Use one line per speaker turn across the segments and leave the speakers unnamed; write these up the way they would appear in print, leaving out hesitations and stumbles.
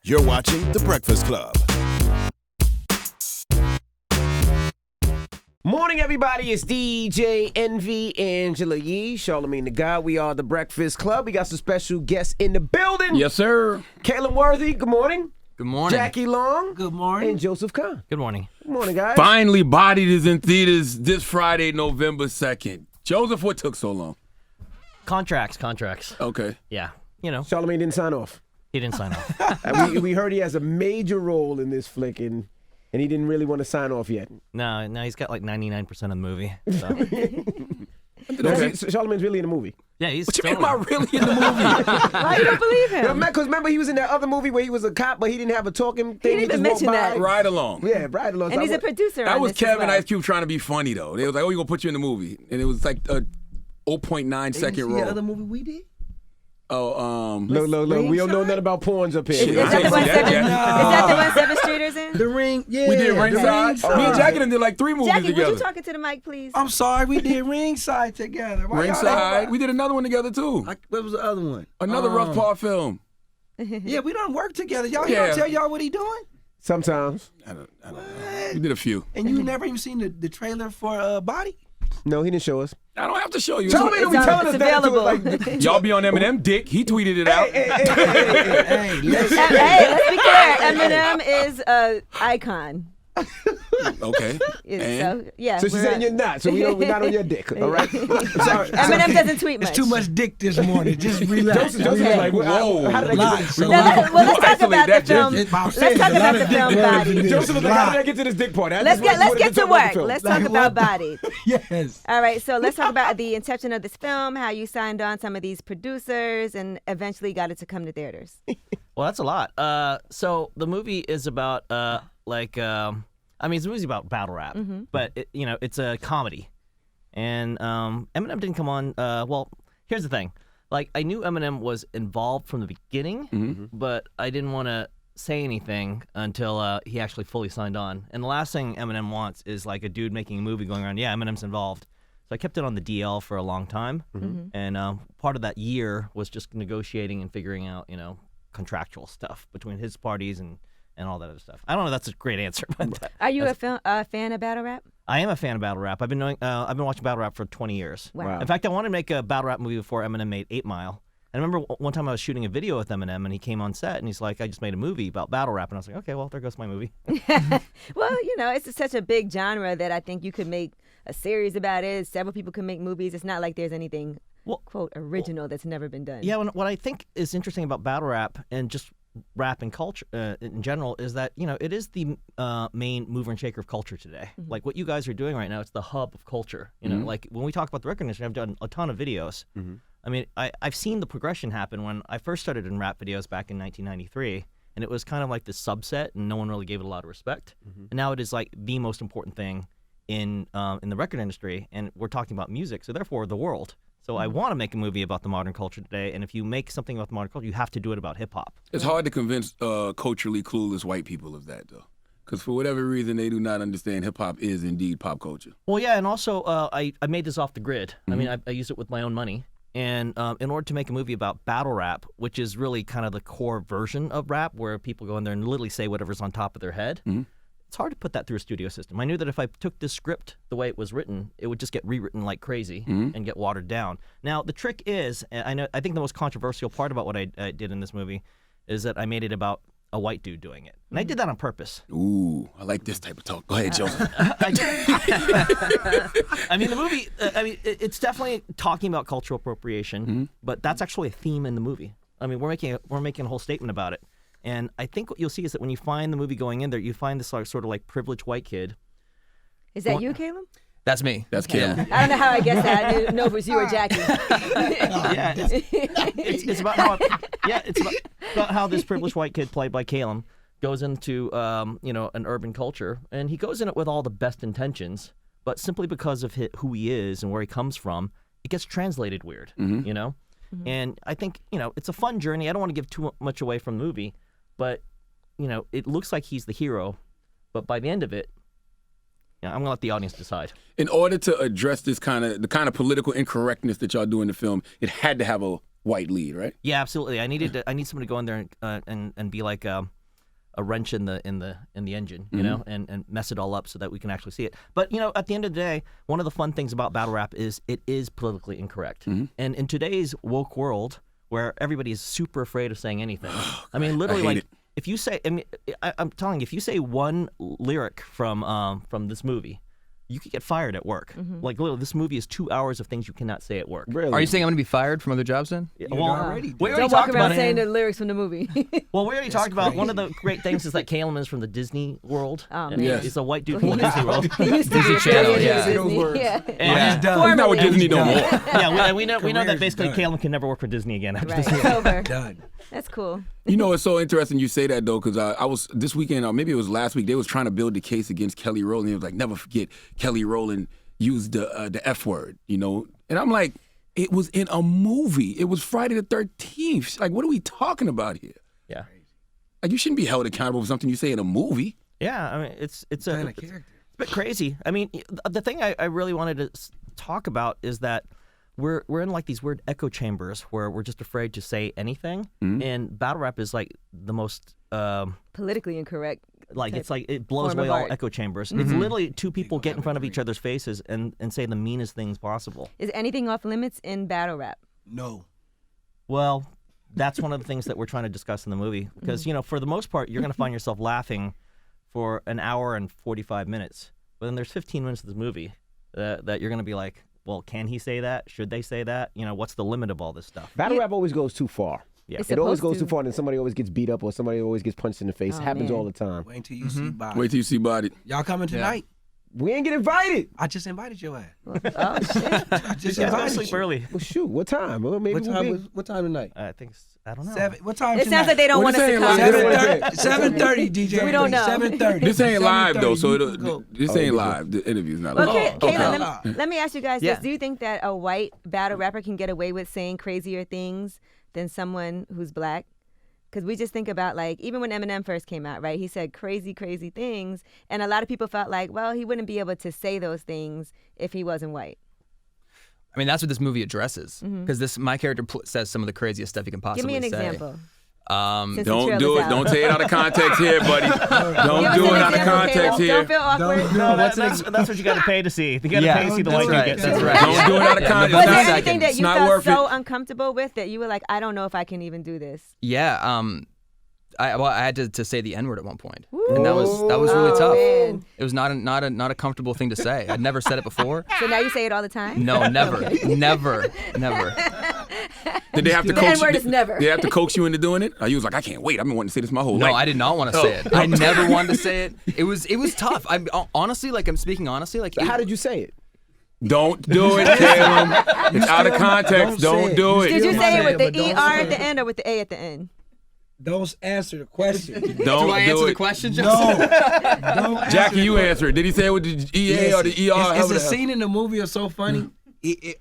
You're watching The Breakfast Club.
Morning, everybody. It's DJ Envy, Angela Yee, Charlamagne the God. We are The Breakfast Club. We got some special guests in the building.
Yes, sir.
Calum Worthy, good morning.
Good morning.
Jackie Long.
Good morning.
And Joseph Kahn.
Good morning.
Good morning, guys.
Finally, Bodied is in theaters this Friday, November 2nd. Joseph, what took so long?
Contracts.
Okay.
Yeah, you know,
Charlamagne didn't sign off.
he didn't sign off.
we heard he has a major role in this flick, and he didn't really want to sign off yet.
No, he's got like 99% of the movie. So.
Okay.
Charlamagne's really in the movie.
Yeah, he's
What you
totally.
mean by really in the movie?
Why you don't believe him?
Because remember, he was in that other movie where he was a cop, but he didn't have a talking thing.
didn't even
just walked
mention
by.
that.
Ride along.
Yeah, right along.
And he's a producer
That
on
was
this as
Kevin
well.
Ice Cube trying to be funny, though. They was like, oh, we're going to put you in the movie. And it was like a 0.9 second
The
role.
other movie we did?
Oh,
Look, we don't know nothing about porns up here.
Is that the one Seven Streeters in?
The Ring, yeah.
we did
the
Ringside. Me and Jackie done did like 3 movies
Jackie, would
together.
you talk into the mic, please?
I'm sorry, we did Ringside together. Why y'all
Ringside.
ain't-
We did another one together, too.
What was the other one?
Another rough part film.
Yeah, we done work together. Y'all, he
Yeah.
don't tell y'all what he doing?
Sometimes.
I don't know. We did a few.
And you never even seen the trailer for Body?
No, he didn't show us.
I don't have to show you.
Charlamagne don't be telling us
It's
that.
available.
Y'all be on Eminem Dick. He tweeted it out.
Hey, listen.
Hey, let's be clear. Eminem is an icon.
Okay.
So, yeah.
So she's saying you're not. So we're not on your dick. All right. Sorry.
Eminem doesn't tweet much.
It's too much dick this morning. Just relax.
Joseph was like,
Whoa.
how did I get to this?
Well, let's talk about the film.
Judge.
Let's talk about the film Bodied.
Joseph was like, how did I get to this dick part?
Let's get to work. Let's talk about Bodied.
Yes.
All right, so let's talk about the inception of this film, how you signed on some of these producers, and eventually got it to come to theaters.
Well, that's a lot. So the movie is about it's a movie about battle rap, but it's a comedy, and Eminem didn't come on. Well, here's the thing: like I knew Eminem was involved from the beginning, but I didn't want to say anything until he actually fully signed on. And the last thing Eminem wants is like a dude making a movie going around, yeah, Eminem's involved. So I kept it on the DL for a long time, and part of that year was just negotiating and figuring out, contractual stuff between his parties and all that other stuff. I don't know if that's a great answer, but
Are you a fan of battle rap?
I am a fan of battle rap. I've been watching battle rap for 20 years.
Wow.
In fact, I wanted to make a battle rap movie before Eminem made 8 Mile. I remember one time I was shooting a video with Eminem, and he came on set, and he's like, I just made a movie about battle rap. And I was like, okay, well, there goes my movie.
Well, it's such a big genre that I think you could make a series about it. Several people can make movies. It's not like there's anything, quote, original that's never been done.
Yeah, what I think is interesting about battle rap and just rap and culture in general is that, it is the main mover and shaker of culture today. Like what you guys are doing right now, it's the hub of culture. Like when we talk about the record industry, I've done a ton of videos. I mean, I've seen the progression happen when I first started in rap videos back in 1993, and it was kind of like this subset, and no one really gave it a lot of respect. And now it is like the most important thing in the record industry, and we're talking about music, so therefore the world. So I want to make a movie about the modern culture today, and if you make something about the modern culture, you have to do it about hip-hop.
It's hard to convince culturally clueless white people of that, though. Because for whatever reason, they do not understand hip-hop is indeed pop culture.
Well, yeah, and also I made this off the grid. I mean, I used it with my own money. And in order to make a movie about battle rap, which is really kind of the core version of rap, where people go in there and literally say whatever's on top of their head, it's hard to put that through a studio system. I knew that if I took this script the way it was written, it would just get rewritten like crazy and get watered down. Now, the trick is, and I think the most controversial part about what I did in this movie is that I made it about a white dude doing it. And I did that on purpose.
Ooh, I like this type of talk. Go ahead, Joseph.
I mean, the movie, it's definitely talking about cultural appropriation, but that's actually a theme in the movie. I mean, we're making a whole statement about it. And I think what you'll see is that when you find the movie going in there, you find this sort of like privileged white kid.
Is that you, Calum?
That's me.
That's Calum.
I don't know how I guessed that. I didn't know if it was you or Jackie.
Yeah, it's about how it's about how this privileged white kid played by Calum goes into an urban culture, and he goes in it with all the best intentions, but simply because of who he is and where he comes from, it gets translated weird. And I think it's a fun journey. I don't want to give too much away from the movie, but it looks like he's the hero, but by the end of it, I'm gonna let the audience decide.
In order to address the kind of political incorrectness that y'all do in the film, it had to have a white lead, right?
Yeah, absolutely. I need someone to go in there and be like, wrench in the engine, you know, and mess it all up so that we can actually see it. But you know, at the end of the day, one of the fun things about battle rap is it is politically incorrect. And in today's woke world, where everybody is super afraid of saying anything, I mean, literally, like if you say, I mean, I'm telling you, if you say one lyric from this movie, you could get fired at work. Like literally, this movie is 2 hours of things you cannot say at work.
Really?
Are you saying I'm going to be fired from other jobs then?
Yeah,
Well, already
we already
Don't
talked
walk around
about
saying
it.
the lyrics from the movie.
Well, we already talked about one of the great things is that Calum is from the Disney World.
Oh,
And
man.
Yes.
he's a white dude from the Disney World.
He used to
Disney
be
Channel,
Disney.
yeah.
Disney. Yeah.
And,
He's done.
He's not with Disney no more.
yeah, we know that
Career's
basically
done.
Calum can never work for Disney again after
Right.
this.
It's over.
Done.
That's cool.
You know, it's so interesting you say that, though, because I was this weekend, or maybe it was last week, they was trying to build the case against Kelly Rowland. It was like, never forget, Kelly Rowland used the F word, you know? And I'm like, it was in a movie. It was Friday the 13th. Like, what are we talking about here?
Yeah.
Like, you shouldn't be held accountable for something you say in a movie.
Yeah, I mean, it's a
Kind of character.
It's a bit crazy. I mean, the thing I really wanted to talk about is that we're in like these weird echo chambers where we're just afraid to say anything, and battle rap is like the most
Politically incorrect.
like
type
it's like it blows
form
away
of
all
art.
echo chambers. It's literally two people get in front of each other's faces and say the meanest things possible.
Is anything off limits in battle rap?
No.
Well, that's one of the things that we're trying to discuss in the movie because you know, for the most part, you're going to find yourself laughing for an hour and 45 minutes, but then there's 15 minutes of this movie that you're going to be like, well, can he say that? Should they say that? You know, what's the limit of all this stuff?
Battle rap always goes too far.
Yeah.
It's
It always
supposed
goes
to.
too far, and then somebody always gets beat up or somebody always gets punched in the face.
Oh,
It happens
man.
all the time.
Wait until you see Bodied.
Wait till you see Bodied.
Y'all coming tonight?
We ain't get invited.
I just invited your ass.
Oh shit!
I just
Let's go
invited
sleep
you.
early.
Well, shoot, what time? Well, maybe
What time tonight?
I think I don't know.
7. What time
It
tonight?
sounds like they don't
What
want us
you
to
saying,
come.
Lonnie?
7:30, DJ.
We don't know.
7:30.
This ain't live, though, so
Go.
this ain't live. The interview's not
Well,
live.
Caleb, let me ask you guys
Yeah.
this: do you think that a white battle rapper can get away with saying crazier things than someone who's black? Because we just think about, like, even when Eminem first came out, right? He said crazy, crazy things. And a lot of people felt like, well, he wouldn't be able to say those things if he wasn't white.
I mean, that's what this movie addresses. Because my character says some of the craziest stuff you can
Give
possibly
me an
say.
example. Since the
Don't
trailer's
do it.
out.
Don't take it out of context here, buddy.
Give us
Don't do
an
it out of
example,
context
Caleb.
here.
Don't feel awkward.
No, that's what you got to pay to see. You got to pay to see the white
right.
dude get
That's
sick.
right.
Don't do it out of
Yeah,
context.
Was
It's
there
not
anything that
It's
you
not
felt
worth
so
it.
uncomfortable with that you were like, I don't know if I can even do this?
Yeah, I had to say the N-word at one point, and that was really
Oh,
tough.
man.
It was not a comfortable thing to say. I'd never said it before.
So now you say it all the time?
No, never. Never.
Did they have to
The
coach
N-word
you?
is never.
They have to coax you into doing it? Or you was like, I can't wait. I've been wanting to say this my whole
No,
life.
I did not want to say it. I never wanted to say it. It was tough. Honestly, like I'm speaking honestly, like
How did you say it?
Don't do it, Calum. It's out of context. Don't do
Did
it.
you say it with
but
the
don't
ER
say
at the
it.
end or with the A at the end?
Don't answer the question.
Don't
Do I answer
do
the
it.
question,
No.
Joseph?
Don't
Jackie, you answer it. Did he say it with the EA or the ER?
It's
However
a
the hell.
scene in the movie that's so funny.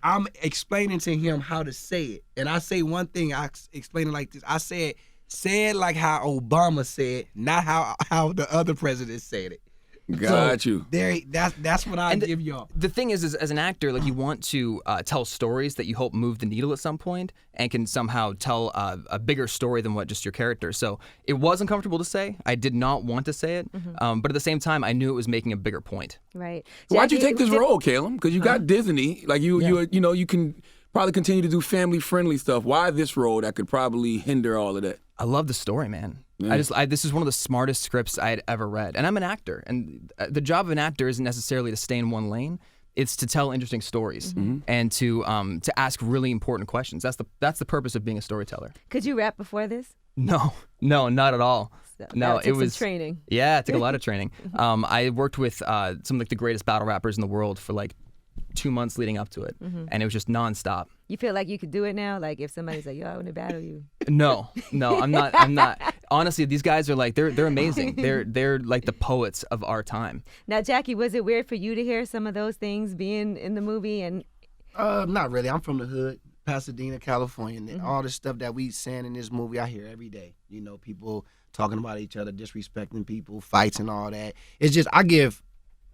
I'm explaining to him how to say it. And I say one thing, I explain it like this. I said, say it like how Obama said, not how the other president said it.
Got you.
That's what I give y'all.
The thing is, as an actor, like you want to tell stories that you hope move the needle at some point and can somehow tell a bigger story than what just your character. So it was uncomfortable to say. I did not want to say it, but at the same time, I knew it was making a bigger point.
Right.
Why'd you
Jackie,
take this
did-
role, Calum? Because you got Disney. Like you can probably continue to do family friendly stuff. Why this role that could probably hinder all of that?
I love the story, man. This is one of the smartest scripts I had ever read, and I'm an actor, and the job of an actor isn't necessarily to stay in one lane. It's to tell interesting stories and to ask really important questions. That's the purpose of being a storyteller.
Could you rap before this?
No, not at all.
So
No,
that took
it was
some training.
Yeah, it took a lot of training. I worked with some of the greatest battle rappers in the world for like 2 months leading up to it, and it was just nonstop.
You feel like you could do it now? Like if somebody's like, yo, I want to battle you.
No, I'm not. Honestly, these guys are like they're amazing. They're like the poets of our time.
Now, Jackie, was it weird for you to hear some of those things being in the movie? And
Not really. I'm from the hood, Pasadena, California. And all the stuff that we saying in this movie, I hear every day. You know, people talking about each other, disrespecting people, fights and all that. It's just, I give,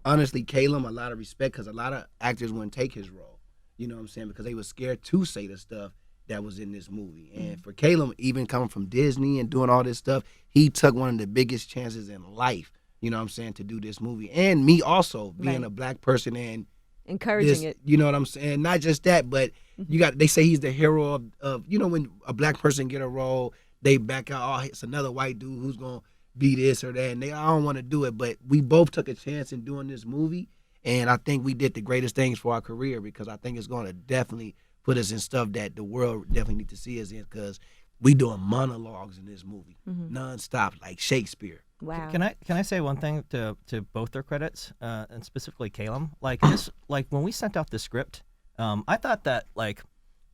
honestly, Calum a lot of respect because a lot of actors wouldn't take his role. You know what I'm saying? Because they were scared to say the stuff that was in this movie. And for Calum, even coming from Disney and doing all this stuff, he took one of the biggest chances in life, you know what I'm saying, to do this movie. And me also, being a black person and
encouraging it.
You know what I'm saying? Not just that, but they say he's the hero of you know, when a black person get a role, they back out, oh, it's another white dude who's going to be this or that. And I don't want to do it. But we both took a chance in doing this movie. And I think we did the greatest things for our career, because I think it's going to definitely put us in stuff that the world definitely need to see us in, because we doing monologues in this movie, nonstop, like Shakespeare.
Wow.
Can I say one thing to both their credits, and specifically Calum? Like this, like when we sent out the script, I thought that like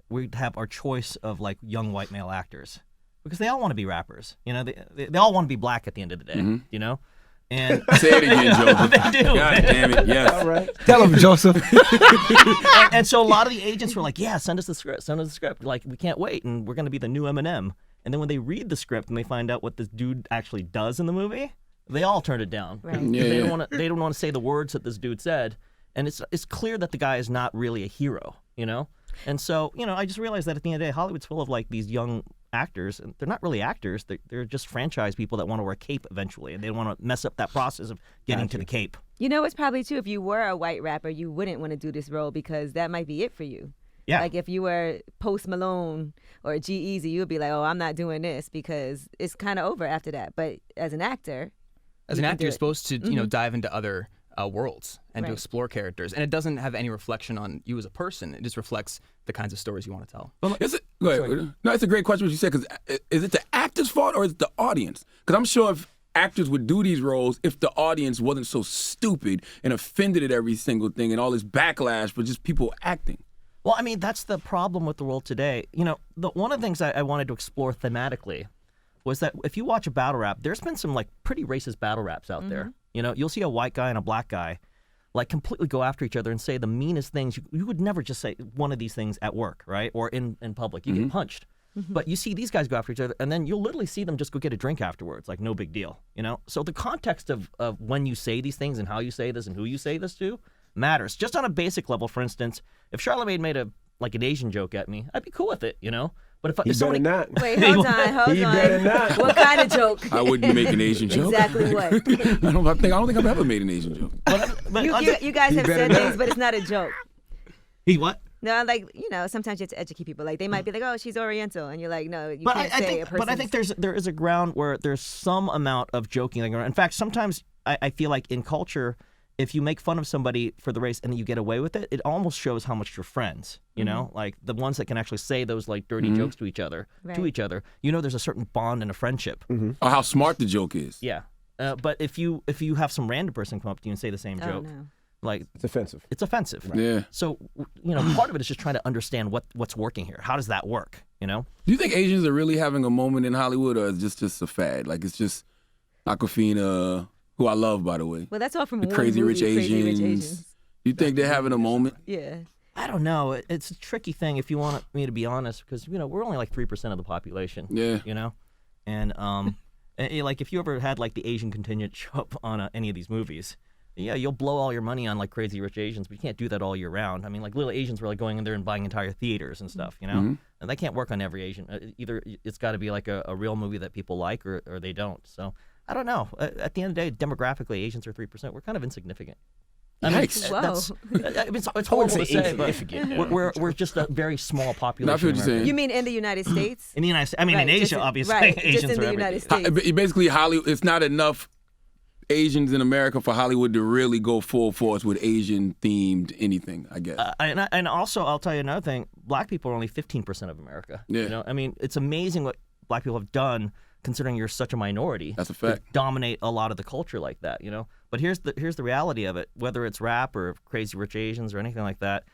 we'd have our choice of like young white male actors, because they all want to be rappers. You know, they all want to be black at the end of the day. You know. And
say it again, Joseph.
They do.
God damn it, yes.
All right.
Tell him, Joseph.
and so a lot of the agents were like, yeah, send us the script. Like, we can't wait, and we're going to be the new Eminem. And then when they read the script and they find out what this dude actually does in the movie, they all turned it down.
Right.
Yeah,
They
yeah.
don't want to say the words that this dude said. And it's clear that the guy is not really a hero, you know? And so, you know, I just realized that at the end of the day, Hollywood's full of like these young actors, and they're not really actors. They're just franchise people that want to wear a cape eventually, and they want to mess up that process of getting to the cape.
You know, it's probably too, if you were a white rapper, you wouldn't want to do this role because that might be it for you.
Yeah.
Like if you were Post Malone or G-Eazy, you would be like, oh, I'm not doing this, because it's kind of over after that. But as an actor,
you're supposed to, you know, dive into other worlds and to
Right.
explore characters. And it doesn't have any reflection on you as a person. It just reflects the kinds of stories you want to tell.
Is it, go ahead. No, it's a great question what you said, because is it the actor's fault or is it the audience? Because I'm sure if actors would do these roles, if the audience wasn't so stupid and offended at every single thing and all this backlash for just people acting.
Well, I mean, that's the problem with the world today. You know, one of the things I wanted to explore thematically was that if you watch a battle rap, there's been some like pretty racist battle raps out there. You know, you'll see a white guy and a black guy like completely go after each other and say the meanest things. You would never just say one of these things at work, right? Or in public. You get punched. But you see these guys go after each other, and then you'll literally see them just go get a drink afterwards, like no big deal, you know? So the context of when you say these things and how you say this and who you say this to matters. Just on a basic level, for instance, if Charlamagne made an Asian joke at me, I'd be cool with it, you know? But
He
if somebody
better not.
wait, hold on.
He better not.
What kind of joke?
I wouldn't make an Asian joke.
Exactly what?
I don't think I've ever made an Asian joke.
but
You guys have
better
said
not.
things, but it's not a joke.
he what?
No, like, you know, sometimes you have to educate people. Like, they might be like, oh, she's Oriental. And you're like, no, you
But
can't
I
say
think,
a person.
but I think there is a ground where there's some amount of joking. In fact, sometimes I feel like in culture, if you make fun of somebody for the race and you get away with it, it almost shows how much you're friends. You know, like the ones that can actually say those like dirty jokes to each other. You know, there's a certain bond and a friendship.
Or how smart the joke is.
Yeah. But if you have some random person come up to you and say the same joke,
no.
like
It's offensive.
it's offensive.
Yeah.
So you know, part of it is just trying to understand what's working here. How does that work? You know.
Do you think Asians are really having a moment in Hollywood, or is this just a fad? Like it's just Awkwafina, who I love, by the way.
Well, that's all from
The
one
Crazy
movie,
Rich
Crazy Rich
Asians.
Asians.
You think they're having a moment?
Yeah.
I don't know. It's a tricky thing if you want me to be honest, because you know we're only like 3% of the population.
Yeah.
You know, and like if you ever had like the Asian contingent show up on any of these movies, yeah, you'll blow all your money on like Crazy Rich Asians, but you can't do that all year round. I mean, like little Asians were like going in there and buying entire theaters and stuff, you know, and that can't work on every Asian. Either it's got to be like a real movie that people like, or they don't. So I don't know. At the end of the day, demographically, Asians are 3%. We're kind of insignificant. I mean,
Yikes.
Whoa.
it's horrible to
say
say, but
insignificant.
we're just a very small population.
No, I feel what
in
you're
America.
saying.
You mean in the United States?
In the United States, I mean,
Right,
in
just
Asia, obviously,
right,
Asians
just in
are
the United
everything.
States.
Basically, Hollywood. It's not enough Asians in America for Hollywood to really go full force with Asian themed anything. I guess.
And also, I'll tell you another thing: black people are only 15% of America.
Yeah.
You know, I mean, it's amazing what black people have done, considering you're such a minority.
That's a fact.
To dominate a lot of the culture like that, you know. But here's the reality of it: whether it's rap or Crazy Rich Asians or anything like that,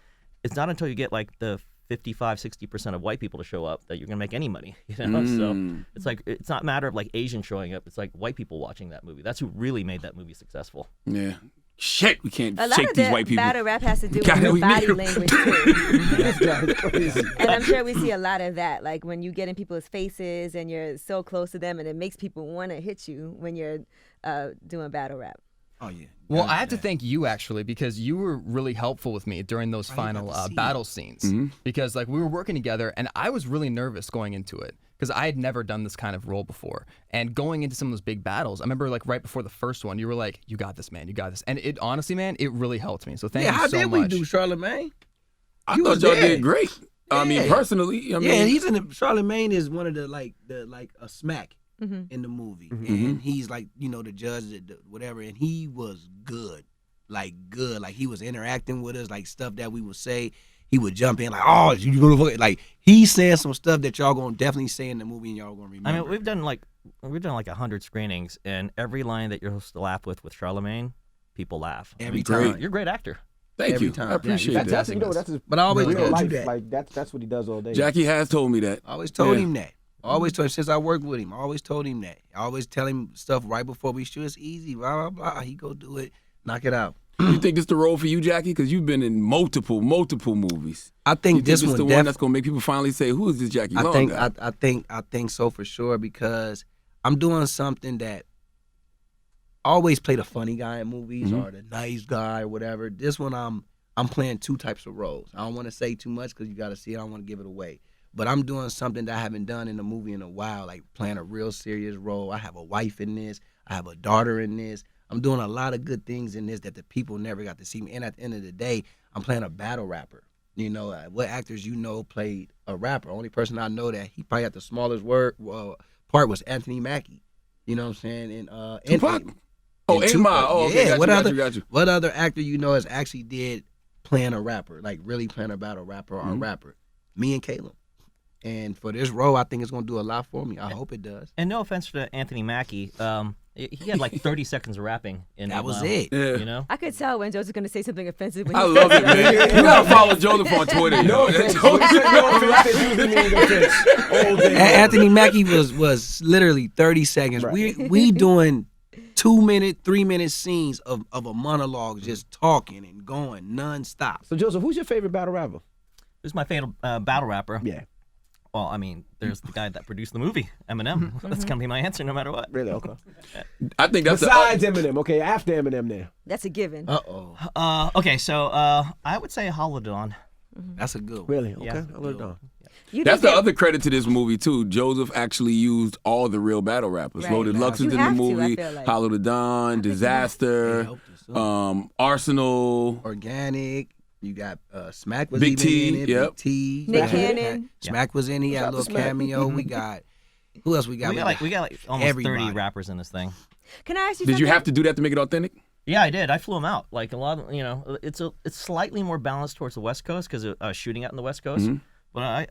it's not until you get like the 55-60% of white people to show up that you're gonna make any money. You know, so it's like it's not a matter of like Asian showing up. It's like white people watching that movie. That's who really made that movie successful.
Yeah. Shit, we can't
A lot
shake
of
these
the
white people.
battle rap has to do with
God,
your
we
body
need-
language too.
This guy's crazy.
And I'm sure we see a lot of that, like when you get in people's faces and you're so close to them, and it makes people want to hit you when you're doing battle rap.
Oh yeah.
Well, I have to thank you actually because you were really helpful with me during those final battle scenes. Because like we were working together, and I was really nervous going into it because I had never done this kind of role before. And going into some of those big battles, I remember like right before the first one, you were like, "You got this, man. You got this." And it honestly, man, it really helped me. So thank you so much.
Yeah, how did we do, Charlamagne?
I thought y'all did great. I mean, personally, I mean,
and he's in the. Charlamagne is one of the a smack in the movie, and he's like the judge, whatever, and he was good, like he was interacting with us, like stuff that we would say, he would jump in like, oh, you gonna like he's saying some stuff that y'all gonna definitely say in the movie and y'all gonna remember.
I mean, we've done like 100 screenings, and every line that you're supposed to laugh with Charlamagne, people laugh.
Every time.
You're a great actor.
Thank
Every
you.
time.
I appreciate that.
That's his
But I always
real
told
life.
you that.
Like that's what he does all day.
Jackie has told me that.
I always told him that. I always told him since I worked with him. I always told him that. I always tell him stuff right before we shoot. It's easy. Blah blah blah. He go do it. Knock it out.
You think this the role for you, Jackie? Because you've been in multiple movies.
I think
This
this
is the
one
one that's gonna make people finally say, "Who is this Jackie Long guy?"
I think so for sure because I'm doing something that I always play the funny guy in movies or the nice guy or whatever. This one I'm playing two types of roles. I don't want to say too much because you got to see it. I don't want to give it away. But I'm doing something that I haven't done in a movie in a while, like playing a real serious role. I have a wife in this. I have a daughter in this. I'm doing a lot of good things in this that the people never got to see me. And at the end of the day, I'm playing a battle rapper. What actors played a rapper? Only person I know that he probably had the smallest part was Anthony Mackie. You know what I'm saying? And
Tupac? Oh, 8 Mile. Oh, okay.
Yeah.
Got you.
What other actor has actually did playing a rapper, like really playing a battle rapper or a rapper? Me and Calum. And for this role, I think it's going to do a lot for me. I hope it does.
And no offense to Anthony Mackie, he had like 30 seconds of rapping in
That
it.
was it.
Yeah.
I could tell when Joe's going to say something offensive. When
I love it, man. You gotta follow Joseph on Twitter.
No offense.
Anthony Mackie was literally 30 seconds.
Right.
We doing 2-minute, 3-minute scenes of a monologue, just talking and going nonstop.
So Joseph, who's your favorite battle rapper?
Who's my favorite battle rapper?
Yeah.
Well, I mean, there's the guy that produced the movie, Eminem. That's going to be my answer no matter what.
Really? Okay.
I think that's
Besides Eminem, okay, after Eminem now.
That's a given.
Uh-oh.
Okay, so I would say Holodeon.
That's a good one.
Really? Okay.
Yeah.
I'll let it down.
That's the other credit to this movie too. Joseph actually used all the real battle rappers.
Right.
Loaded Lux is
You
in the
have to, I
movie.
feel like.
Hollow the Dawn, Disaster,
helped us,
Arsenal.
Organic. You got Smack was
Big
even
T,
in it.
yep.
Big T.
Nick
Smack-
Cannon.
Smack was in. He had a little cameo. We got who else? We got
We got like almost
everybody.
30 rappers in this thing.
Can I ask you
Did you
something?
have to do that to make it authentic?
Yeah, I did. I flew them out. Like a lot of, it's slightly more balanced towards the West Coast because I was shooting out in the West Coast. But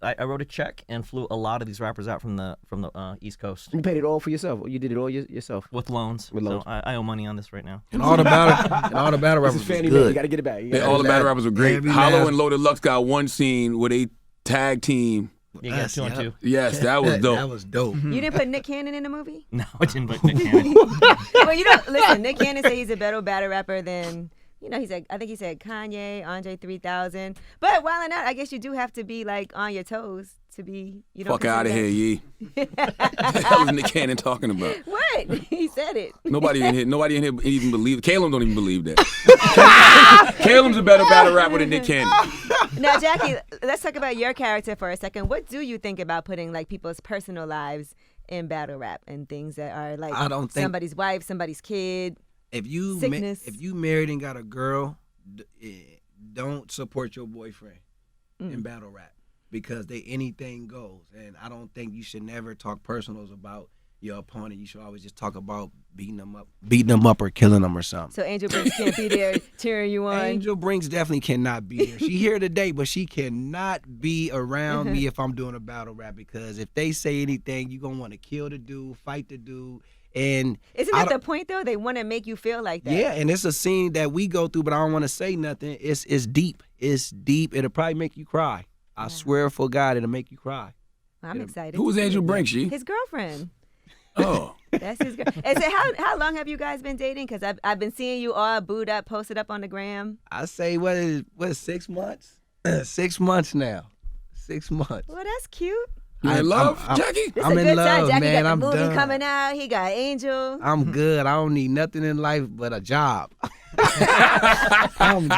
I wrote a check and flew a lot of these rappers out from the East Coast
You paid it all for yourself, or you did it all yourself?
with loans.
With loans.
So I owe money on this right now.
and all the battle
This
rappers
is
was
Fannie Mae.
good.
You got to get it back.
Yeah, all the battle rappers were great.
Every
Hollow
last-
and Loaded Lux got one scene where they tag team.
You got 2 on 2.
Yes, that was dope.
That was dope.
You didn't put Nick Cannon in the movie?
No, I didn't put Nick Cannon.
Well, listen, Nick Cannon said he's a better battle rapper than, I think he said Kanye, Andre 3000. But while in that, I guess you do have to be like on your toes to be,
Fuck out of here, Yee. What the hell is Nick Cannon talking about?
What? He said it.
Nobody in here even believe. Calum don't even believe that. Calum's a better battle rapper than Nick Cannon.
Now, Jackie, let's talk about your character for a second. What do you think about putting like people's personal lives in battle rap and things that are like
I don't think-
somebody's wife, somebody's kid?
If you
Sickness.
if you married and got a girl, don't support your boyfriend in battle rap because anything goes. And I don't think you should never talk personals about your opponent. You should always just talk about beating them up or killing them or something.
So Angel Brooks can't be there cheering you on.
Angel Brinks definitely cannot be there. She here today, but she cannot be around me if I'm doing a battle rap because if they say anything, you're going to want to kill the dude, fight the dude. And
Isn't that the point though? They want to make you feel like that.
yeah, and it's a scene that we go through, but I don't want to say nothing. It's deep. It's deep. It'll probably make you cry. I swear for God, it'll make you cry.
I'm excited.
Who was Angel Brinks, Yee?
His girlfriend.
Oh.
That's his girl. And so how long have you guys been dating? Because I've been seeing you all booed up, posted up on the gram.
I say, what is 6 months? 6 months now. 6 months.
Well, that's cute.
You in love, Jackie?
This
I'm
a
in
good
love,
time. Jackie
man.
got the
I'm
movie
done.
coming out. He got Angel.
I'm good. I don't need nothing in life but a job. I'm good.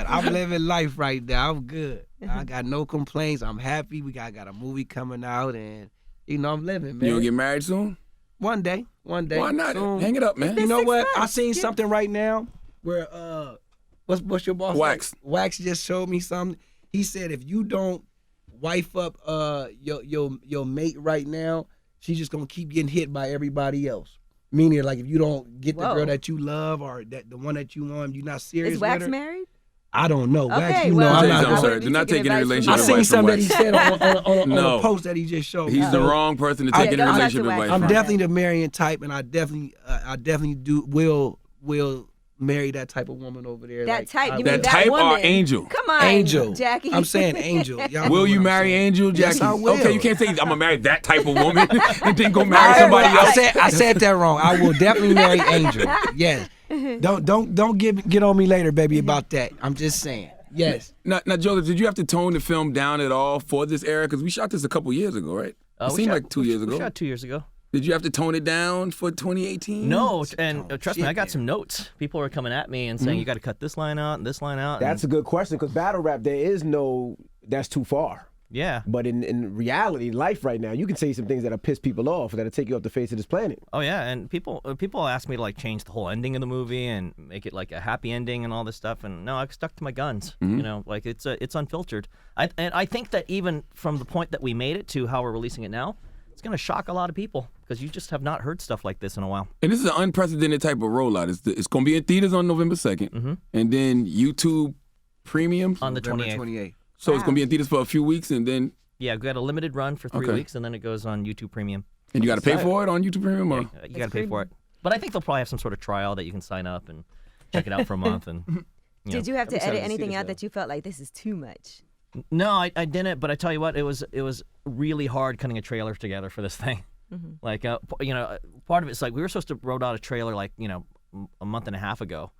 I'm living life right now. I'm good. I got no complaints. I'm happy. We got a movie coming out, and I'm living, man.
You gonna get married soon?
One day.
Why not?
Soon.
Hang it up, man.
You know
6
what?
months.
I seen something right now where what's your boss?
Wax.
Like? Wax just showed me something. He said if you don't wife up your mate right now, she's just gonna keep getting hit by everybody else. Meaning, like, if you don't get the
Whoa.
girl that you love or the one that you want, you're not serious
Is
with
Wax
her.
married?
I don't know. Wax,
Okay,
you
well,
know, I'm
I'm
not.
sorry. Do not take any relationship
I seen
advice from
something that he
Wax.
said on
No.
a post that he just showed me.
He's the
So,
wrong person to take any
don't touch
relationship
the wax.
advice
I'm
from.
definitely the marrying type, and I definitely will marry that type of woman over there.
That
like,
type.
I
You
will.
mean
That type or
woman.
Angel?
Come on,
Angel,
Jackie.
I'm saying Angel. Y'all know
Will
what
you
I'm
marry
saying.
Angel,
Yes,
Jackie?
I will.
Okay, you can't say I'm gonna marry that type of woman and then go marry somebody else.
I said that wrong. I will definitely marry Angel. Yes. Don't get on me later, baby, about that. I'm just saying. Yes.
Now, Joseph, did you have to tone the film down at all for this era? Because we shot this a couple years ago, right? It seemed like 2 years
We
ago.
shot 2 years ago.
Did you have to tone it down for 2018?
No, and trust me, I got
man.
some notes. People are coming at me and saying you got to cut this line out and this line out.
That's a
and,
good question because battle rap, there is no that's too far.
yeah.
But in reality, life right now, you can say some things that'll piss people off, that'll take you off the face of this planet.
Oh yeah, and people ask me to like change the whole ending of the movie and make it like a happy ending and all this stuff. And no, I've stuck to my guns. You know, like it's unfiltered. And I think that even from the point that we made it to how we're releasing it now, it's gonna shock a lot of people because you just have not heard stuff like this in a while.
And this is an unprecedented type of rollout. It's going to be in theaters on November 2nd, and then YouTube Premium.
On the
November
28th.
28th.
So it's going to be in theaters for a few weeks, and then
Yeah, we got a limited run for 3
Okay.
weeks, and then it goes on YouTube Premium.
and you got to pay for it on YouTube Premium. Or?
You got to pay for it. But I think they'll probably have some sort of trial that you can sign up and check it out for a month. And
Did you have to
excited
edit
to see
anything
this,
out
though.
that you felt like this is too much?
No, I didn't. But I tell you what, it was really hard cutting a trailer together for this thing. Like, part of it's like we were supposed to roll out a trailer like a month and a half ago,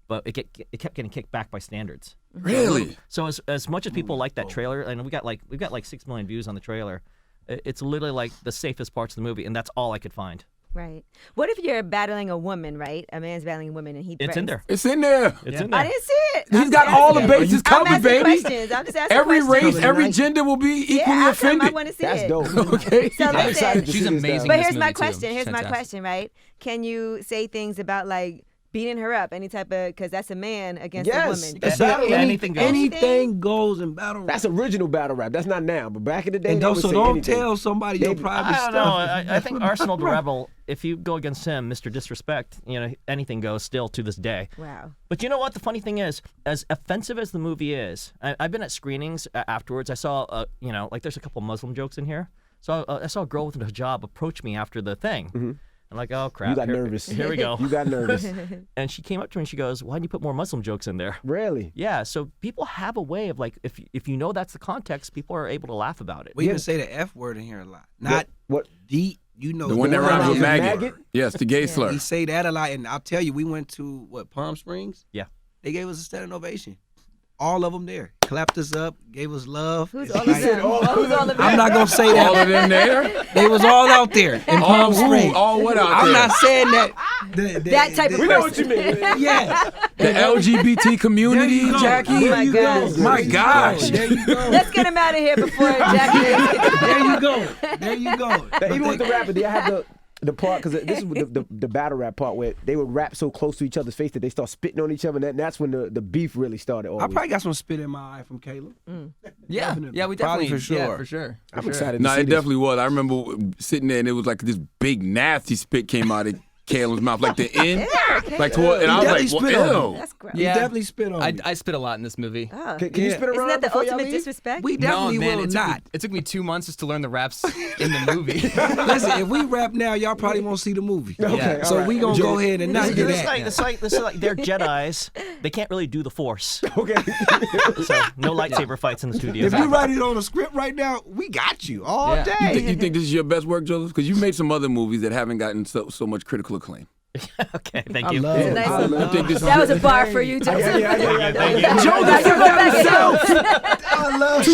but it kept getting kicked back by standards.
Really?
So as much as people like that trailer, and we've got like 6 million views on the trailer, it's literally like the safest parts of the movie, and that's all I could find.
Right. What if you're battling a woman, right? A man's battling a woman, and he
It's in
threatens-
there.
It's in there.
It's in there.
I didn't see it.
He's
I'm
got
just
all the
asking.
bases
I'm
covered,
asking
baby.
questions. I'm just asking
Every
questions.
race, every gender will be equally
Yeah, how come I
offended.
want to see
That's
it.
dope.
Okay.
So
I'm
listen,
excited to
She's
see this
amazing.
now.
but here's my
movie, too.
question. Here's my
Fantastic.
question, right? Can you say things about like beating her up, any type of, because that's a man against a
Yes.
woman.
That's
Does-
battle
Yeah,
rap.
anything goes.
Anything goes in battle rap.
That's original battle rap. That's not now, but back in the day,
And
they
don't,
would
so
say
don't
anything.
tell somebody your private
I
stuff.
don't know. I think Arsenal the Rebel, if you go against him, Mr. Disrespect, anything goes still to this day.
Wow.
But you know what? The funny thing is, as offensive as the movie is, I've been at screenings afterwards. I saw, like there's a couple Muslim jokes in here. So I saw a girl with a hijab approach me after the thing. I'm like, oh crap!
You got
here,
nervous.
Here we go.
You got nervous.
And she came up to me and she goes, "Why didn't you put more Muslim jokes in there?"
Really?
Yeah. So people have a way of like, if you know that's the context, people are able to laugh about it.
We even say the F word in here a lot. Not
What?
the
The one that
one
rhymes
that
with
rhymes with
maggot.
maggot?
Yes, the gay slur.
We say that a lot, and I'll tell you, we went to Palm Springs.
Yeah.
They gave us a standing ovation. All of them there, clapped us up, gave us love.
Who's
It's
all of
like-
them? Who's all of them?
I'm not gonna say
All
that.
of them there.
They was all out there in
All
Palm
who?
Springs.
All what out
I'm
there?
not saying that.
That type of
We know what you
person.
mean.
Yeah.
The LGBT community,
There you go.
Jackie.
Oh my God.
My gosh.
There you go.
Let's get him out of here before Jackie.
There you go. There you go.
But even with the rapper, they have the part, because this is the battle rap part where they would rap so close to each other's face that they start spitting on each other, and that's when the beef really started.
I
Always.
probably got some spit in my eye from Caleb.
Yeah,
Definitely.
yeah, we
Probably
definitely,
for sure.
yeah, for sure. For
I'm
sure.
excited to
No,
see
it
this.
definitely was. I remember sitting there and it was like this big nasty spit came out of Calum's mouth, like the end, like toward, and I was like,
definitely spit on
well,
me.
ew.
That's gross.
He
Yeah.
definitely spit on me.
I spit a lot in this movie.
Oh.
Can you
Yeah.
spit around
Isn't that the
before y'all
ultimate
leave?
disrespect?
We
No,
definitely
man,
will not.
it took me 2 months just to learn the raps in the movie.
Listen, if we rap now, y'all probably won't see the movie.
Okay,
So
all right.
we gonna go ahead and not do
This
that.
is like they're Jedis. They can't really do the Force.
Okay.
So no lightsaber fights in the studio.
If you write it on a script right now, we got you all
Yeah.
day.
You think this is your best work, Joseph? Because you made some other movies that haven't gotten so much critical acclaim.
Okay, thank
I
you.
love it.
Nice
I
one.
love
think this
That was a bar for you, Joseph.
Joseph took that himself.
I love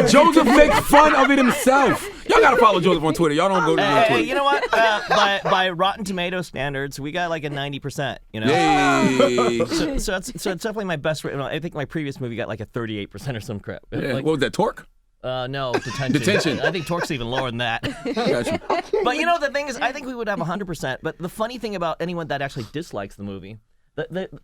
Joseph makes fun of it himself. Y'all gotta follow Joseph on Twitter. Y'all don't go to
Hey,
Twitter.
you know what? By Rotten Tomato standards, we got like a 90%. You know.
Yay.
So it's definitely my best. I think my previous movie got like a 38% or some crap.
Yeah.
Like,
What was that, Torque?
no, detention.
Detention.
I think Torque's even lower than that.
Gotcha.
But you know, the thing is, I think we would have 100%. But the funny thing about anyone that actually dislikes the movie,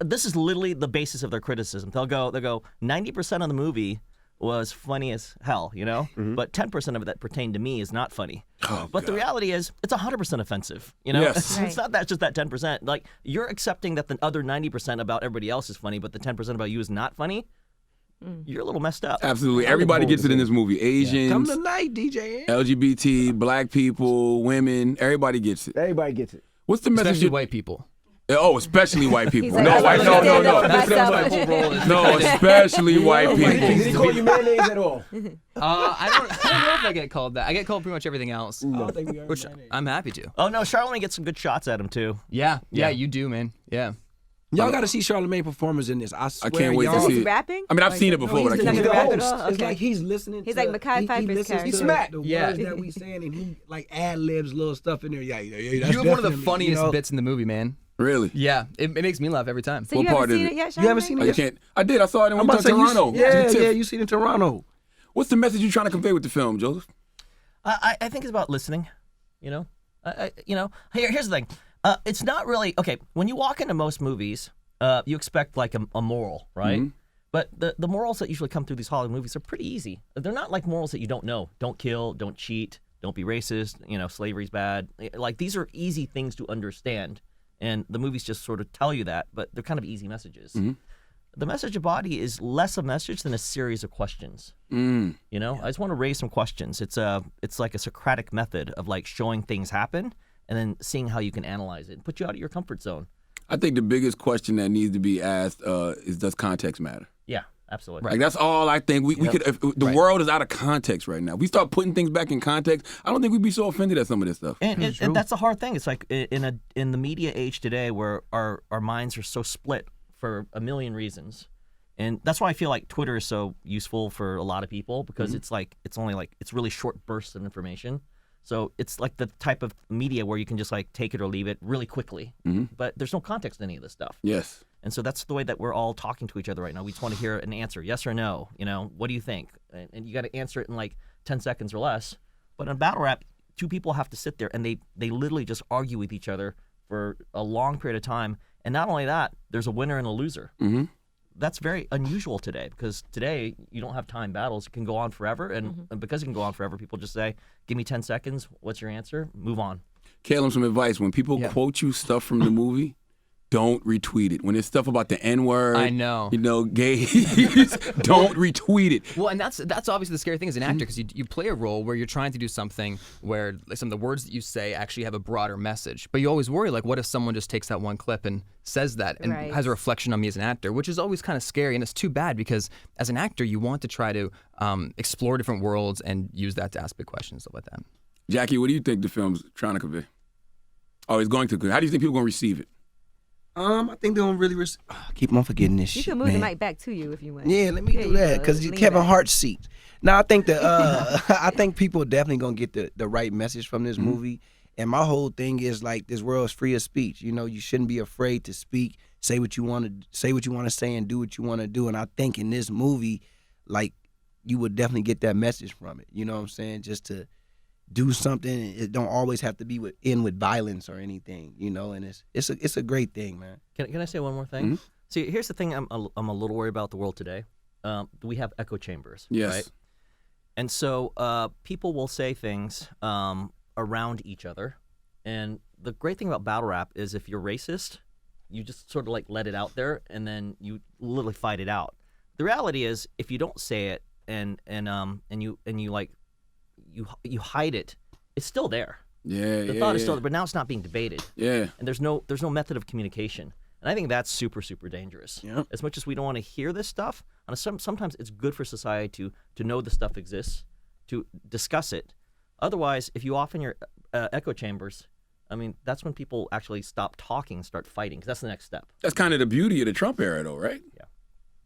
this is literally the basis of their criticism. They'll go 90% of the movie was funny as hell, you know? But 10% of it that pertained to me is not funny. But the reality is, it's 100% offensive, you know?
Yes.
It's not that just that 10%. Like, you're accepting that the other 90% about everybody else is funny, but the 10% about you is not funny. You're a little messed up.
Absolutely. Everybody gets it in this movie. Asians,
Come tonight, DJ.
LGBT, black people, women. Everybody gets it.
Everybody gets it.
What's the message?
Especially white people.
Oh, especially white people.
He's like,
No,
I'm
white.
gonna
No,
stand up for
no.
myself.
My whole role is
No, especially white
Did he
people.
call you mayonnaise at all?
I don't know if I get called that. I get called pretty much everything else, which I'm happy to.
Oh, no, Charlamagne gets some good shots at him, too.
Yeah, you do, man. Yeah.
Y'all got to see Charlamagne performance in this. I swear,
can't wait to
y'all.
see
He's
it.
rapping?
I mean, I've seen it before, but I
he's
can't.
not
He's
gonna
the
rap at
host.
all?
It's
Okay.
like he's listening.
He's
to,
like Mekhi Phifer's
he listens
character.
to
Smack.
the
Yeah.
words that we saying, and he like ad libs little stuff in there. Yeah, that's
You have one of the
definitely,
funniest
you know.
bits in the movie, man.
Really?
Yeah, it makes me laugh every time.
So
What
you haven't
part is
seen
it?
it yet,
You haven't
Charlamagne?
seen
Oh,
it?
you can't. I did. I saw it when
I'm
we
about
went
to
to
say,
Toronto.
yeah, you seen it in Toronto.
What's the message you're trying to convey with the film, Joseph?
I think it's about listening. You know, here's the thing. It's not really okay. When you walk into most movies, you expect like a moral, right? But the morals that usually come through these Hollywood movies are pretty easy. They're not like morals that you don't know. Don't kill. Don't cheat. Don't be racist. You know, slavery's bad. Like these are easy things to understand, and the movies just sort of tell you that. But they're kind of easy messages. The message of Body is less a message than a series of questions. You know, I just want to raise some questions. It's like a Socratic method of like showing things happen and then seeing how you can analyze it and put you out of your comfort zone.
I think the biggest question that needs to be asked is, does context matter?
Yeah, absolutely.
Like that's all I think we could. If the world is out of context right now. If we start putting things back in context, I don't think we'd be so offended at some of this stuff.
And that's the hard thing. It's like in the media age today, where our minds are so split for a million reasons, and that's why I feel like Twitter is so useful for a lot of people because it's really short bursts of information. So it's like the type of media where you can just like take it or leave it really quickly, but there's no context in any of this stuff.
Yes.
And so that's the way that we're all talking to each other right now. We just want to hear an answer, yes or no. You know, what do you think? And you got to answer it in like 10 seconds or less. But in battle rap, two people have to sit there and they literally just argue with each other for a long period of time. And not only that, there's a winner and a loser. That's very unusual today because today you don't have time battles. It can go on forever. And because it can go on forever, people just say, give me 10 seconds. What's your answer? Move on.
Calum, some advice. When people quote you stuff from the movie, don't retweet it. When it's stuff about the N-word,
I know.
You know, gays, don't retweet it.
Well, and that's obviously the scary thing as an actor because you play a role where you're trying to do something where like, some of the words that you say actually have a broader message. But you always worry, like, what if someone just takes that one clip and says that and has a reflection on me as an actor, which is always kind of scary. And it's too bad because as an actor, you want to try to explore different worlds and use that to ask big questions, stuff like that.
Jackie, what do you think the film's trying to convey? Oh, it's going to convey. How do you think people are going to receive it?
I think they don't really keep on forgetting this
You
shit.
can move
man.
the mic back to you if you want.
Yeah, let me
There
do
you
that
go.
because
Lean
Kevin
back.
Hart's seat. Now I think that I think people definitely gonna get the right message from this movie. And my whole thing is like this world is free of speech. You know, you shouldn't be afraid to speak, say what you want to say, and do what you want to do. And I think in this movie, like you would definitely get that message from it. You know what I'm saying? Just to do something. It don't always have to be with violence or anything. You know, and it's a great thing, man.
Can I say one more thing? See, here's the thing I'm a little worried about the world today. We have echo chambers,
Yes.
right? And so people will say things around each other. And the great thing about battle rap is if you're racist, you just sort of like let it out there and then you literally fight it out. The reality is if you don't say it and you like you hide it, it's still there.
Yeah,
The thought is still there, but now it's not being debated.
Yeah.
And there's no method of communication. And I think that's super, super dangerous.
Yep.
As much as we don't want to hear this stuff, sometimes it's good for society to know the stuff exists, to discuss it. Otherwise, if you often your echo chambers, I mean, that's when people actually stop talking and start fighting, because that's the next step.
That's kind of the beauty of the Trump era, though, right?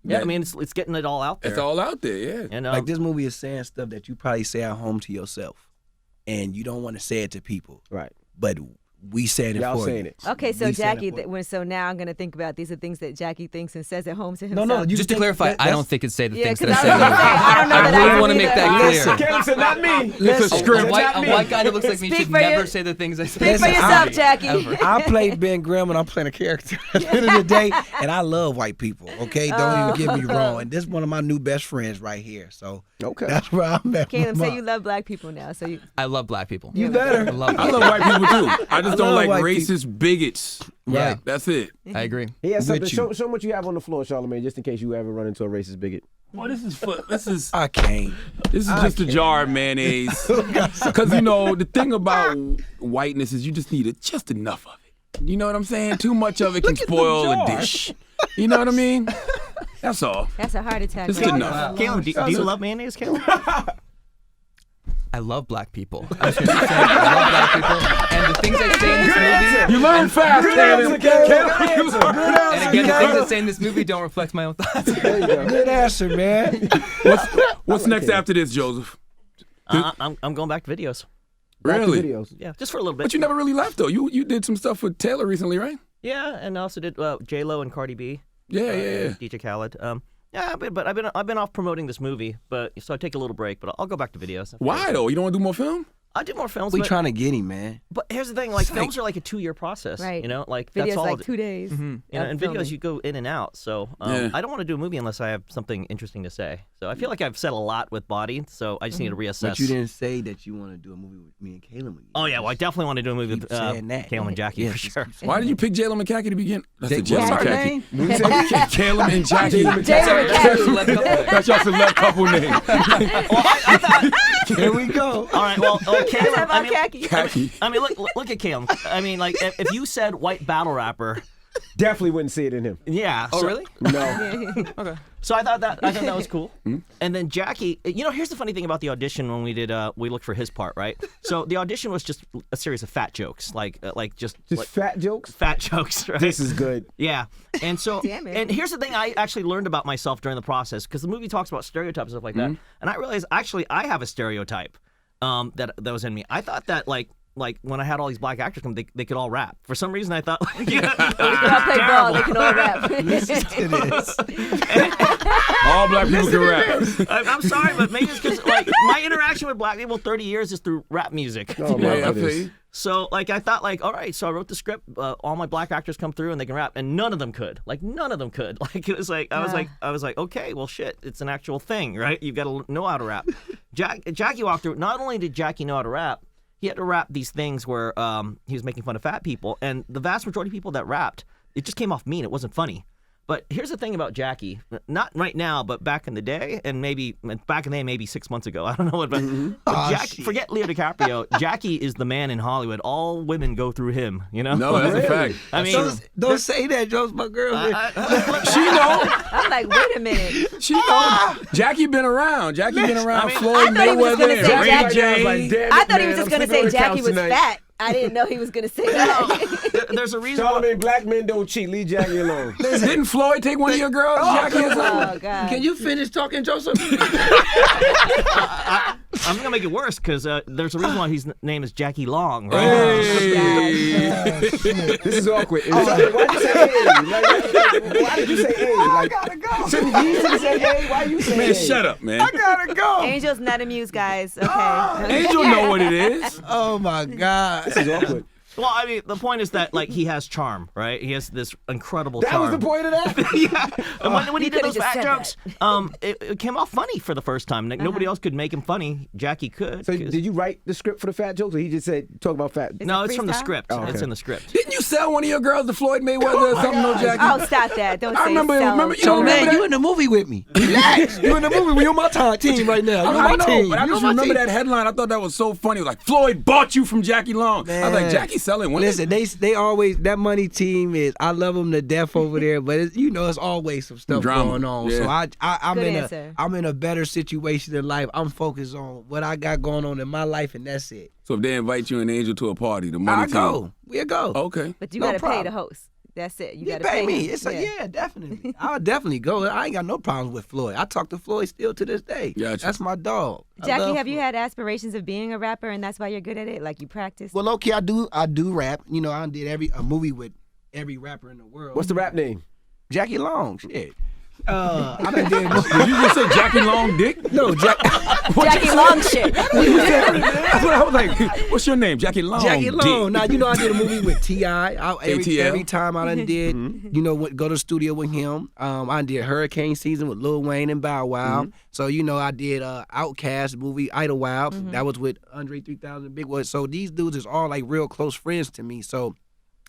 Yeah, I mean, it's getting it all out there.
It's all out there, yeah.
And,
Like this movie is saying stuff that you probably say at home to yourself, and you don't want to say it to people.
Right.
But we saying it
Y'all
for
saying
you.
it.
Okay, so
We saying
Jackie,
it for you.
so now I'm gonna think about these are things that Jackie thinks and says at home to
No,
himself.
no.
Just to clarify, I don't think it's say the
Yeah,
things
'cause
that I
I
say.
was gonna say, I don't know that
I really
I
want to
do
make
that.
that
Listen,
clear.
Calum said, not me.
It's a script.
A white guy that looks like me
Speak
should
for
never
your-
say the things I say.
Speak for yourself, Jackie.
I played Ben Grimm and I'm playing a character at the end of the day, and I love white people. Okay, don't even get me wrong. And this is one of my new best friends right here. So
Okay.
that's where I'm at.
Caleb,
with
say
mine.
you love black people now. So you.
I love black people.
You better.
I love
I
black
love white people, too. I just don't
love
like
white
racist bigots.
Right.
That's it.
I agree.
He has
With
something.
you.
Show him what you have on the floor, Charlamagne, just in case you ever run into a racist bigot.
Well, this is
I can't.
just a jar of mayonnaise. Because, you know, the thing about whiteness is you just need just enough of it. You know what I'm saying? Too much of it can spoil a dish. You know what I mean? That's all.
That's a heart attack.
Just
right
enough.
there.
Caleb, do you love mayonnaise, Caleb?
I love black people. I was just saying, I love black people. And the things I say in this movie.
You learn fast, Caleb.
And again, the things I say in this movie don't reflect my own thoughts.
There you go.
Good answer, man.
What's next after this, Joseph?
I'm going back to videos.
Back to
Really?
videos.
Yeah, just for a little bit.
But you never really left, though. You did some stuff with Taylor recently, right?
Yeah, and I also did J-Lo and Cardi B.
Yeah.
DJ Khaled. Yeah, but I've been off promoting this movie, so I take a little break. But I'll go back to videos.
Why, though? You don't want to do more film?
I do more films.
We
but,
trying to get him, man.
but here's the thing: like films are like a 2-year process.
Right.
You know, like
Videos
that's all.
like 2 days.
You know, and videos you go in and out. So
Yeah.
I don't want to do a movie unless I have something interesting to say. So I feel like I've said a lot with Bodied, so I just need to reassess.
But you didn't say that you want to do a movie with me and Calum again.
Oh yeah, well I definitely want to do a movie
Keep
with
saying that.
Calum and Jackie
Yeah,
for
just
sure.
keep saying
Why did you pick Jalen McCackey to begin? That's the
What's
Jalen
her
McCackey.
name?
Calum and Jackie. That's your select couple name.
Here we go.
All right, well,
Talk
Calum.
about khaki.
Khaki.
I mean, look at Calum. I mean, like if you said white battle rapper,
Definitely wouldn't see it in him.
yeah.
Oh,
so-
really?
No.
So I thought that was cool. And then Jackie, you know, here's the funny thing about the audition when we did we looked for his part, right? So the audition was just a series of fat jokes, like just
Just fat jokes.
fat jokes, right?
This is good.
Yeah, and so
Damn it.
and here's the thing I actually learned about myself during the process because the movie talks about stereotypes and stuff like that, and I realized actually I have a stereotype that was in me. I thought that like when I had all these black actors come, they could all rap. For some reason, I thought like,
They can all play ball. They can all rap.
All black people can rap.
I'm sorry, but maybe it's because like my interaction with black people 30 years is through rap music.
Oh,
Yeah,
my
I feel
goodness.
you.
So like I thought like all right, so I wrote the script. All my black actors come through and they can rap, and none of them could. Like none of them could. Like it was like I was like okay, well shit, it's an actual thing, right? You got to know how to rap. Jackie walked through. Not only did Jackie know how to rap, he had to rap these things where he was making fun of fat people, and the vast majority of people that rapped, it just came off mean. It wasn't funny. But here's the thing about Jackie, not right now, but back in the day, and maybe 6 months ago. I don't know what, but forget Leo DiCaprio. Jackie is the man in Hollywood. All women go through him. You know?
No, that's a fact.
I mean,
Don't say that, Joe's my girl.
She know.
I'm like, wait a minute.
She know. Jackie been around. Jackie been around. Floyd
I thought he was just
Mayweather
gonna
and
say
Ray
Jackie.
J.
I thought he was just gonna say Jackie was fat. I didn't know he was gonna say that.
there's a reason. Why,
Charlamagne, black men don't cheat. Leave Jackie alone.
Didn't Floyd take one of your girls, Jackie? Or something?
Oh God.
Can you finish talking, Joseph?
I'm gonna make it worse because there's a reason why his name is Jackie Long. Right?
This is awkward. Why'd you say A? Why did you say A? Like, I gotta go. Shouldn't you say A? Why you say
Man,
A?
shut up, man.
Gotta go.
Angel's not amused, guys. Okay.
Angel know what it is.
Oh my God.
This is awkward.
Well, I mean, the point is that like he has charm, right? He has this incredible
That
charm.
was the point of that?
Yeah. And when he did
could've
those
just
fat
said
jokes, it came off funny for the first time. Like, nobody else could make him funny. Jackie could.
So
'cause-
did you write the script for the fat jokes, or he just said talk about fat?
no,
it
it's from the
freestyle?
script.
Oh, okay.
It's in the script.
Didn't you sell one of your girls to Floyd Mayweather or something, no, Jackie?
Oh, stop that. Don't
I
say
remember-
sell.
remember- you
So,
don't
man,
remember
you
that?
in the movie with me. Relax. You in the movie. You're my team right now. You're
I
my
know,
team.
but I
You're
just
my
remember
team.
that headline. I thought that was so funny. It was like, Floyd bought you from Jackie Long. I was like,
Man.
Jackie selling one.
Listen, they always, that money team is, I love them to death over there, but it's, it's always some stuff
Drama.
going on.
Yeah.
So I'm
Good
in
answer.
I'm in a better situation in life. I'm focused on what I got going on in my life, and that's it.
So if they invite you and Angel to a party, the money
I go. we'll go.
Okay.
But you
No
gotta pay
problem.
the host. That's it. You
Yeah,
gotta
pay me.
him.
It's yeah, definitely. I'll definitely go. I ain't got no problems with Floyd. I talk to Floyd still to this day.
Gotcha.
That's my dog. I
Jackie,
love
have you
Floyd.
had aspirations of being a rapper, and that's why you're good at it? Like you practice?
Well, low-key, I do rap. You know, I did a movie with every rapper in the world.
What's the rap name?
Jackie Long? Shit. I done did.
Did you just say Jackie Long Dick?
No,
Jackie Long shit.
That's what I was like. What's your name? Jackie Long.
Jackie Long.
Dick.
Now you know I did a movie with T.I.
ATL.
Every time I done did, you know, go to the studio with him. I did Hurricane Season with Lil Wayne and Bow Wow. So you know I did Outkast movie Idlewild. That was with Andre 3000 Big Boy. So these dudes is all like real close friends to me. So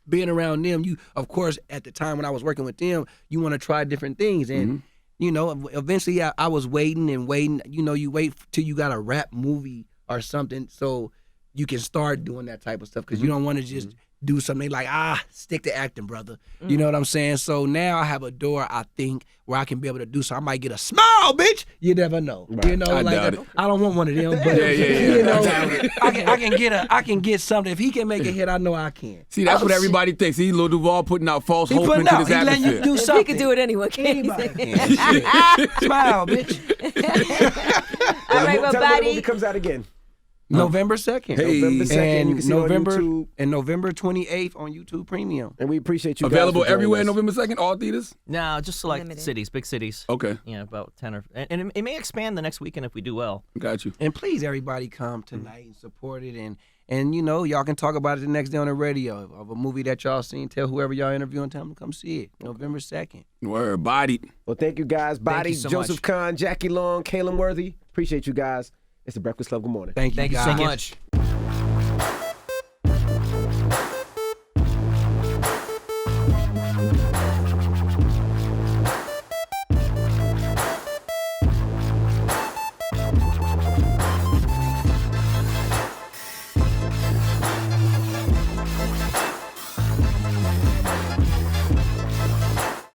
being around them, you of course at the time when I was working with them, you want to try different things and. You know, eventually I was waiting and waiting. You know, you wait till you got a rap movie or something so you can start doing that type of stuff because you don't want to just do something like, stick to acting, brother. You know what I'm saying? So now I have a door, I think, where I can be able to do so. I might get a small bitch. You never know.
Right.
You know,
I
like
doubt it.
I don't want one of them, but
Yeah.
you know, I can get something. If he can make a hit, I know I can.
See, that's what everybody thinks. See, Lil Duval putting out false
He
hope
putting
into
out.
this
He letting you
atmosphere.
do
If
something.
he could do it, anyone can.
Anybody can. Shit. Smile, bitch.
All right, well,
Tell them when the movie
Body.
comes out again.
November 2nd.
Hey.
November 2nd.
And
You can see it on YouTube.
November 28th on YouTube Premium.
And we appreciate you guys
Available
for joining
everywhere
us.
November 2nd, all theaters?
No, just select
Limited.
cities, big cities.
Okay,
You know, about 10 or... And it may expand the next weekend if we do well.
got you.
And please, everybody, come tonight and support it. And you know, y'all can talk about it the next day on the radio of a movie that y'all seen. Tell whoever y'all interviewing, tell them to come see it. November 2nd.
Word, Bodied.
Well, thank you guys. Bodied,
so
Joseph
much.
Kahn, Jackie Long, Calum Worthy. Appreciate you guys. It's the Breakfast Club. Good morning.
Thank you
Thank you
guys.
so much.